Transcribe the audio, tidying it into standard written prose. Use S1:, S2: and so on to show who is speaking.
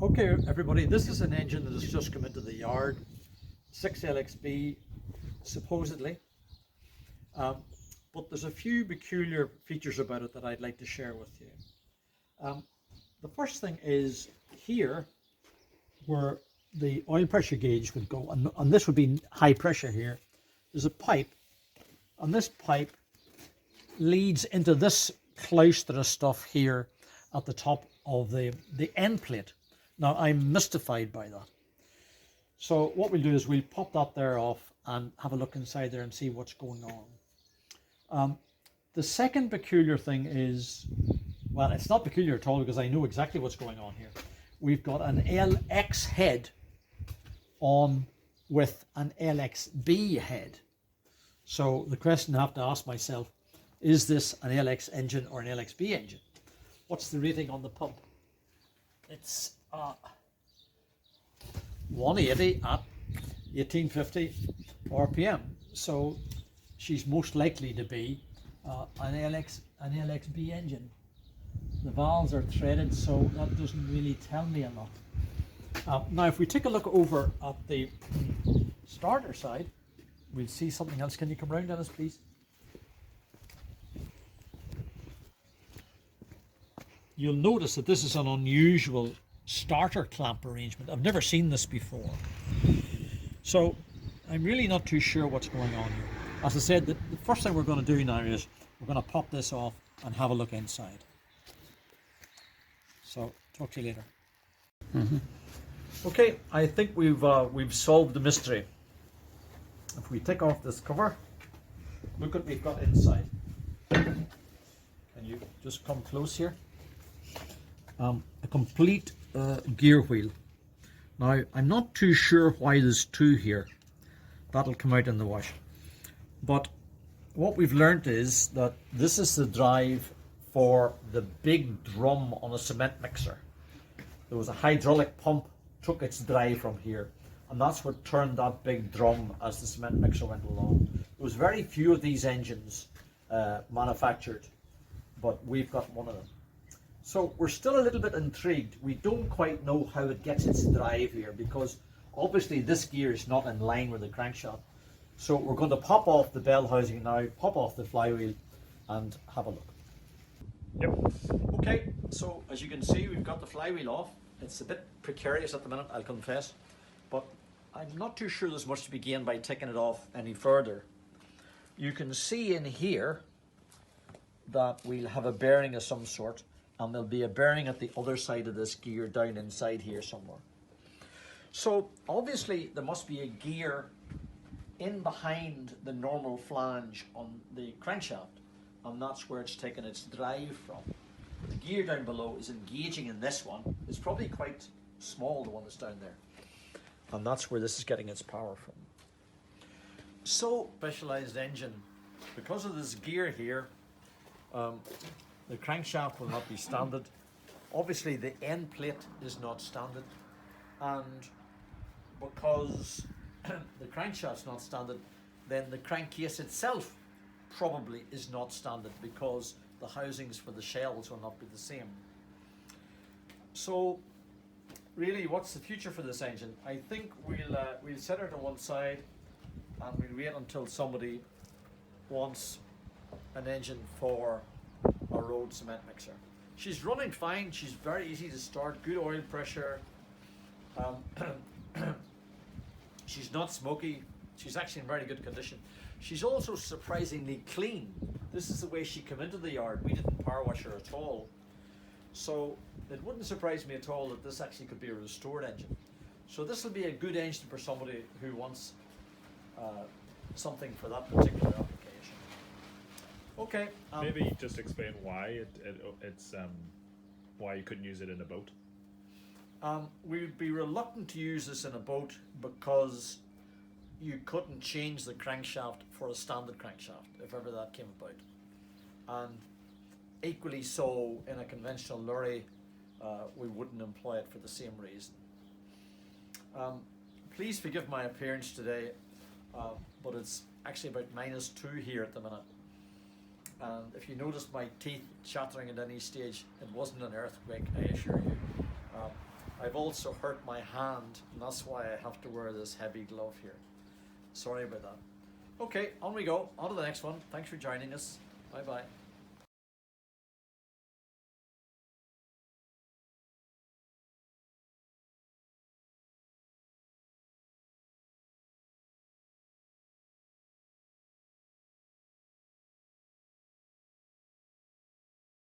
S1: Okay, everybody, this is an engine that has just come into the yard, 6LXB, supposedly. But there's a few peculiar features about it that I'd like to share with you. The first thing is here, where the oil pressure gauge would go, and this would be high pressure here. There's a pipe, and this pipe leads into this clouster of stuff here at the top of the end plate. Now, I'm mystified by that. So what we'll do is we'll pop that there off and have a look inside there and see what's going on. The second peculiar thing is, well, it's not peculiar at all because I know exactly what's going on here. We've got an LX head on with an LXB head. So the question I have to ask myself, is this an LX engine or an LXB engine? What's the rating on the pump? It's 180 at 1850 RPM. So she's most likely to be an LXB engine. The valves are threaded, so that doesn't really tell me a lot. Now, if we take a look over at the starter side, we'll see something else. Can you come round, Dennis, please? You'll notice that this is an unusual starter clamp arrangement. I've never seen this before. So I'm really not too sure what's going on here. As I said, the first thing we're going to do now is we're going to pop this off and have a look inside. So talk to you later. Okay, I think we've solved the mystery. If we take off this cover, look what we've got inside. Can you just come close here? A complete gear wheel. Now, I'm not too sure why there's two here. That'll come out in the wash. But what we've learned is that this is the drive for the big drum on a cement mixer. There was a hydraulic pump, took its drive from here, and that's what turned that big drum as the cement mixer went along. There was very few of these engines manufactured, but we've got one of them. So we're still a little bit intrigued. We don't quite know how it gets its drive here because obviously this gear is not in line with the crankshaft. So we're going to pop off the bell housing now, pop off the flywheel and have a look. Yep. Okay, so as you can see, we've got the flywheel off. It's a bit precarious at the minute, I'll confess, but I'm not too sure there's much to be gained by taking it off any further. You can see in here that we'll have a bearing of some sort, and there'll be a bearing at the other side of this gear down inside here somewhere. So obviously there must be a gear in behind the normal flange on the crankshaft, and that's where it's taken its drive from. The gear down below is engaging in this one. It's probably quite small, the one that's down there, and that's where this is getting its power from. So specialized engine, because of this gear here, the crankshaft will not be standard. Obviously the end plate is not standard, and because the crankshaft's not standard, then the crankcase itself probably is not standard because the housings for the shells will not be the same. So really, what's the future for this engine? I think we'll set her to one side and we'll wait until somebody wants an engine for a road cement mixer. She's running fine, she's very easy to start, good oil pressure. She's not smoky, she's actually in very good condition. She's also surprisingly clean. This is the way she came into the yard. We didn't power wash her at all. So it wouldn't surprise me at all that this actually could be a restored engine. So this will be a good engine for somebody who wants something for that particular application. Okay.
S2: Maybe just explain why it's why you couldn't use it in a boat.
S1: We'd be reluctant to use this in a boat because you couldn't change the crankshaft for a standard crankshaft if ever that came about, and equally so in a conventional lorry we wouldn't employ it for the same reason. Please forgive my appearance today, but it's actually about -2 here at the minute. And if you noticed my teeth chattering at any stage, it wasn't an earthquake, I assure you. I've also hurt my hand, and that's why I have to wear this heavy glove here. Sorry about that. Okay, on we go. On to the next one. Thanks for joining us. Bye bye.